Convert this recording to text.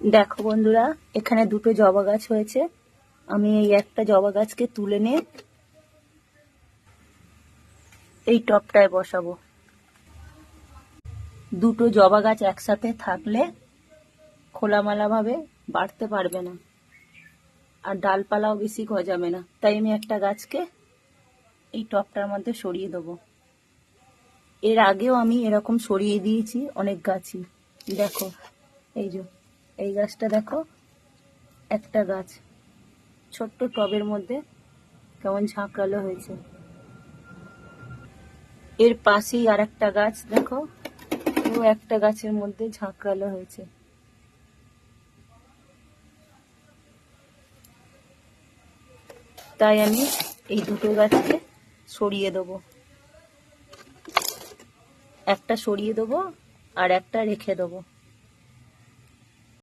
দেখো বন্ধুরা, এখানে দুটো জবা গাছ হয়েছে। আমি এই একটা জবা গাছকে তুলে নিয়ে এই টবটায় বসাবো। দুটো জবা গাছ একসাথে থাকলে খোলামেলা ভাবে বাড়তে পারবে না, আর ডালপালাও বেশি গজাবে না। তাই আমি একটা গাছকে এই টবটার মধ্যে সরিয়ে দেবো। এর আগেও আমি এরকম সরিয়ে দিয়েছি অনেক গাছই। দেখো, এই যে এই গাছটা দেখো, একটা গাছ ছোট্ট টবের মধ্যে কেমন ঝাঁকড়ালো হয়েছে। এর পাশেই আর একটা গাছ দেখো, ও একটা গাছের মধ্যে ঝাঁকড়ালো হয়েছে। তাই আমি এই দুটো গাছকে সরিয়ে দেবো, একটা সরিয়ে দেবো আর একটা রেখে দেবো।